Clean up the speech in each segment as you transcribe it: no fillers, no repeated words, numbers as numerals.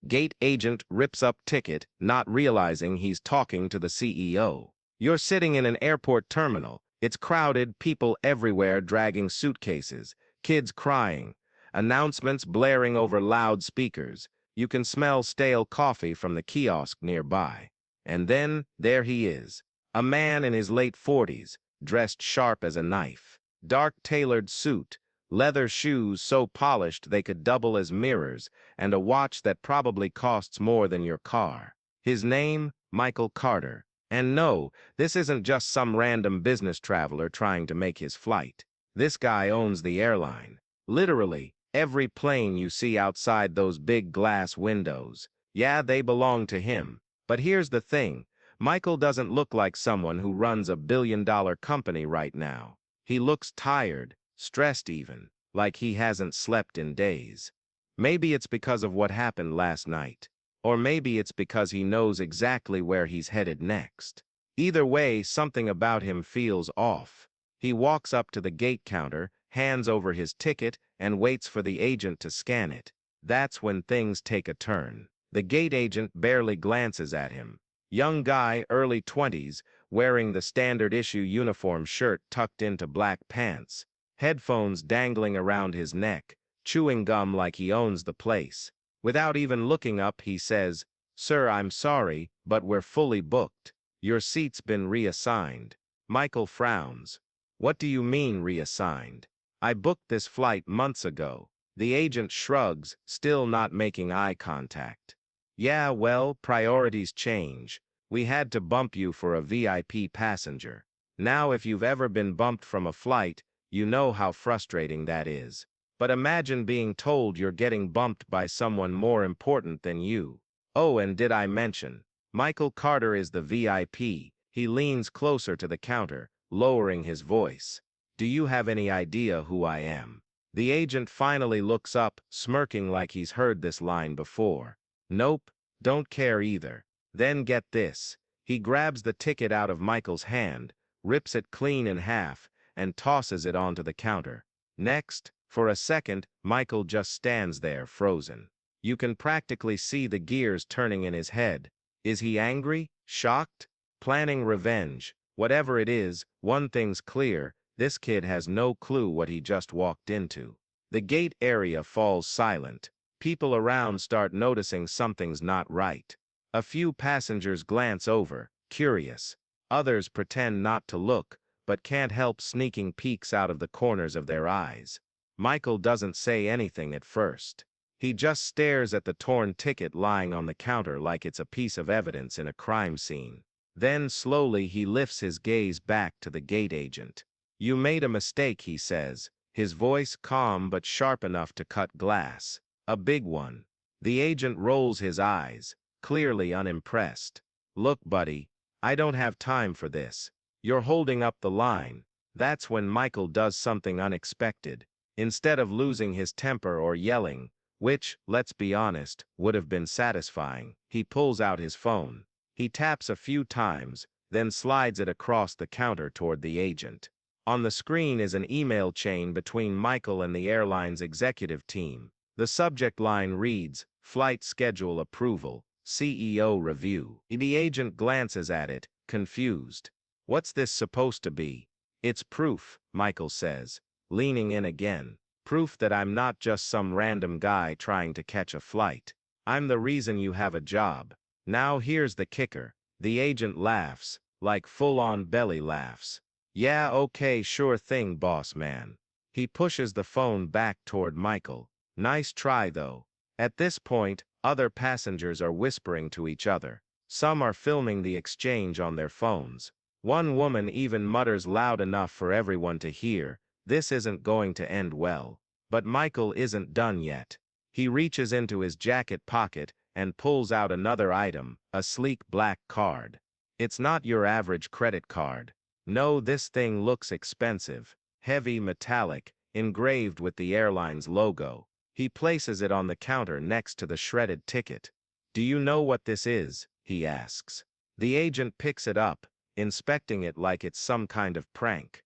Gate agent rips up ticket, not realizing he's talking to the CEO. You're sitting in an airport terminal. It's crowded, people everywhere dragging suitcases, kids crying, announcements blaring over loudspeakers. You can smell stale coffee from the kiosk nearby. And then, there he is. A man in his late 40s, dressed sharp as a knife. Dark tailored suit, leather shoes so polished they could double as mirrors, and a watch that probably costs more than your car. His name, Michael Carter. And no, this isn't just some random business traveler trying to make his flight. This guy owns the airline. Literally, every plane you see outside those big glass windows. Yeah, they belong to him. But here's the thing. Michael doesn't look like someone who runs a billion-dollar company right now. He looks tired, stressed even, like he hasn't slept in days. Maybe it's because of what happened last night. Or maybe it's because he knows exactly where he's headed next. Either way, something about him feels off. He walks up to the gate counter, hands over his ticket, and waits for the agent to scan it. That's when things take a turn. The gate agent barely glances at him. Young guy, early 20s, wearing the standard issue uniform shirt tucked into black pants, headphones dangling around his neck, chewing gum like he owns the place. Without even looking up, he says, "Sir, I'm sorry, but we're fully booked. Your seat's been reassigned." Michael frowns. "What do you mean reassigned? I booked this flight months ago." The agent shrugs, still not making eye contact. "Yeah, well, priorities change. We had to bump you for a VIP passenger. Now, if you've ever been bumped from a flight, you know how frustrating that is. But imagine being told you're getting bumped by someone more important than you. Oh, and did I mention, Michael Carter is the VIP. He leans closer to the counter, lowering his voice. Do you have any idea who I am?" The agent finally looks up, smirking like he's heard this line before. "Nope, don't care either." Then get this. He grabs the ticket out of Michael's hand, rips it clean in half, and tosses it onto the counter. Next, for a second, Michael just stands there, frozen. You can practically see the gears turning in his head. Is he angry? Shocked? Planning revenge? Whatever it is, one thing's clear, this kid has no clue what he just walked into. The gate area falls silent. People around start noticing something's not right. A few passengers glance over, curious. Others pretend not to look, but can't help sneaking peeks out of the corners of their eyes. Michael doesn't say anything at first. He just stares at the torn ticket lying on the counter like it's a piece of evidence in a crime scene. Then slowly he lifts his gaze back to the gate agent. "You made a mistake," he says, his voice calm but sharp enough to cut glass. "A big one." The agent rolls his eyes, clearly unimpressed. "Look, buddy, I don't have time for this. You're holding up the line." That's when Michael does something unexpected. Instead of losing his temper or yelling, which, let's be honest, would have been satisfying, he pulls out his phone. He taps a few times, then slides it across the counter toward the agent. On the screen is an email chain between Michael and the airline's executive team. The subject line reads, "Flight schedule approval, CEO review." The agent glances at it, confused. "What's this supposed to be?" "It's proof," Michael says, leaning in again. "Proof that I'm not just some random guy trying to catch a flight. I'm the reason you have a job." Now here's the kicker. The agent laughs, like full-on belly laughs. "Yeah, okay, sure thing, boss man." He pushes the phone back toward Michael. "Nice try, though." At this point, other passengers are whispering to each other. Some are filming the exchange on their phones. One woman even mutters loud enough for everyone to hear, "This isn't going to end well." But Michael isn't done yet. He reaches into his jacket pocket and pulls out another item, a sleek black card. It's not your average credit card. No, this thing looks expensive, heavy, metallic, engraved with the airline's logo. He places it on the counter next to the shredded ticket. "Do you know what this is?" he asks. The agent picks it up, inspecting it like it's some kind of prank.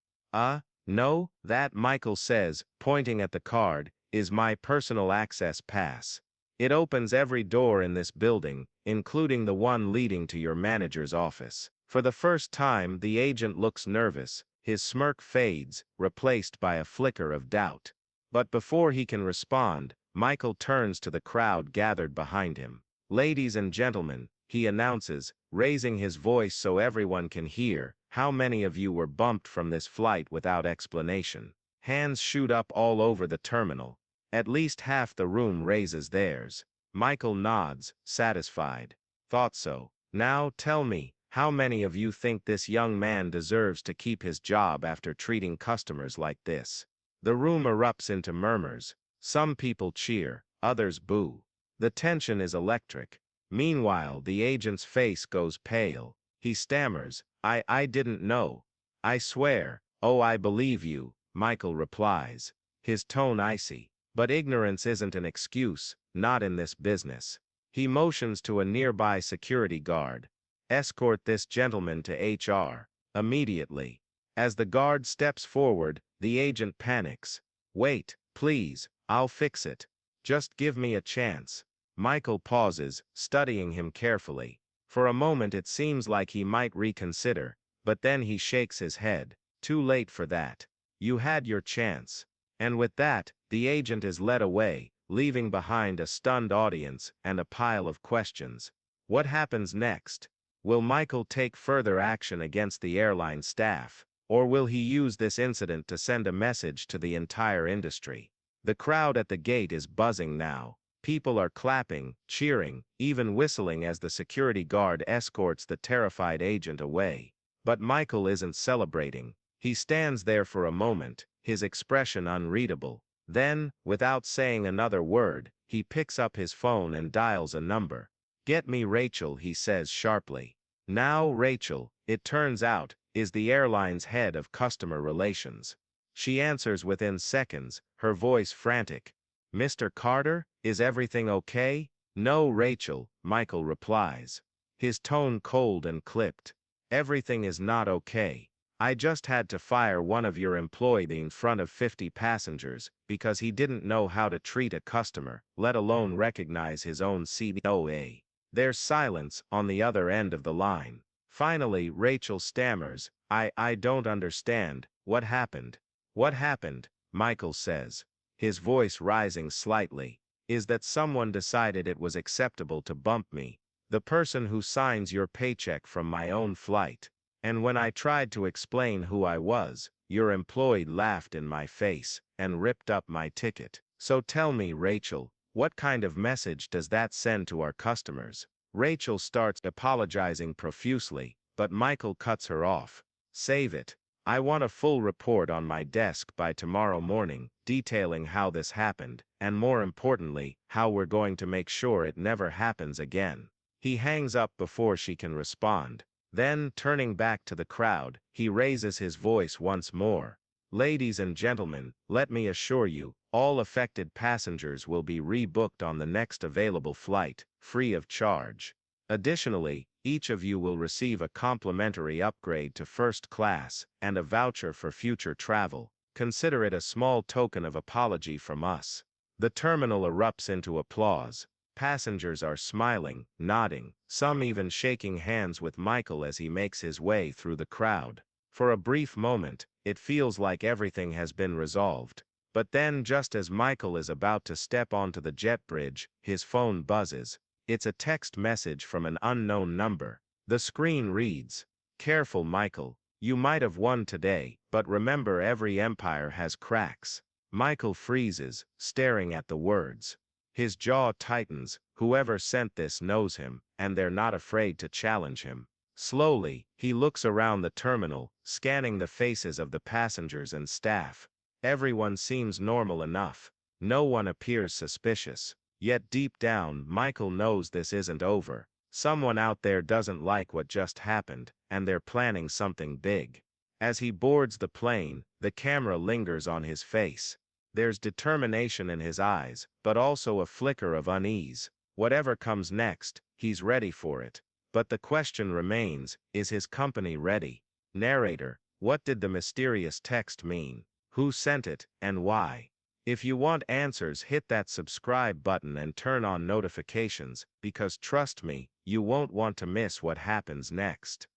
No, that," Michael says, pointing at the card, "is my personal access pass. It opens every door in this building, including the one leading to your manager's office. For the first time, the agent looks nervous. His smirk fades, replaced by a flicker of doubt. But before he can respond, Michael turns to the crowd gathered behind him. "Ladies and gentlemen," he announces, raising his voice so everyone can hear, "how many of you were bumped from this flight without explanation?" Hands shoot up all over the terminal. At least half the room raises theirs. Michael nods, satisfied. "Thought so. Now tell me, how many of you think this young man deserves to keep his job after treating customers like this?" The room erupts into murmurs. Some people cheer, others boo. The tension is electric. Meanwhile, the agent's face goes pale. He stammers, I didn't know. I swear." "Oh, I believe you," Michael replies, his tone icy. But ignorance isn't an excuse, not in this business. He motions to a nearby security guard. "Escort this gentleman to HR. Immediately." As the guard steps forward, the agent panics. "Wait, please, I'll fix it. Just give me a chance." Michael pauses, studying him carefully. For a moment it seems like he might reconsider, but then he shakes his head. "Too late for that. You had your chance." And with that, the agent is led away, leaving behind a stunned audience and a pile of questions. What happens next? Will Michael take further action against the airline staff, or will he use this incident to send a message to the entire industry? The crowd at the gate is buzzing now. People are clapping, cheering, even whistling as the security guard escorts the terrified agent away. But Michael isn't celebrating. He stands there for a moment, his expression unreadable. Then, without saying another word, he picks up his phone and dials a number. "Get me Rachel," he says sharply. Now Rachel, it turns out, is the airline's head of customer relations. She answers within seconds, her voice frantic. "Mr. Carter, is everything okay?" "No, Rachel," Michael replies, his tone cold and clipped. "Everything is not okay. I just had to fire one of your employees in front of 50 passengers because he didn't know how to treat a customer, let alone recognize his own COA." There's silence on the other end of the line. Finally, Rachel stammers, I don't understand. What happened?" "What happened," Michael says, his voice rising slightly, "is that someone decided it was acceptable to bump me, the person who signs your paycheck from my own flight. And when I tried to explain who I was, your employee laughed in my face and ripped up my ticket. So tell me, Rachel, what kind of message does that send to our customers?" Rachel starts apologizing profusely, but Michael cuts her off. "Save it. I want a full report on my desk by tomorrow morning, detailing how this happened, and more importantly, how we're going to make sure it never happens again." He hangs up before she can respond. Then, turning back to the crowd, he raises his voice once more. "Ladies and gentlemen, let me assure you, all affected passengers will be rebooked on the next available flight, free of charge. Additionally, each of you will receive a complimentary upgrade to first class and a voucher for future travel. Consider it a small token of apology from us." The terminal erupts into applause. Passengers are smiling, nodding, some even shaking hands with Michael as he makes his way through the crowd. For a brief moment, it feels like everything has been resolved. But then, just as Michael is about to step onto the jet bridge, his phone buzzes. It's a text message from an unknown number. The screen reads, "Careful, Michael. You might have won today, but remember, every empire has cracks." Michael freezes, staring at the words. His jaw tightens. Whoever sent this knows him, and they're not afraid to challenge him. Slowly, he looks around the terminal, scanning the faces of the passengers and staff. Everyone seems normal enough. No one appears suspicious. Yet deep down, Michael knows this isn't over. Someone out there doesn't like what just happened, and they're planning something big. As he boards the plane, the camera lingers on his face. There's determination in his eyes, but also a flicker of unease. Whatever comes next, he's ready for it. But the question remains, is his company ready? Narrator, what did the mysterious text mean? Who sent it, and why? If you want answers, hit that subscribe button and turn on notifications because trust me, you won't want to miss what happens next.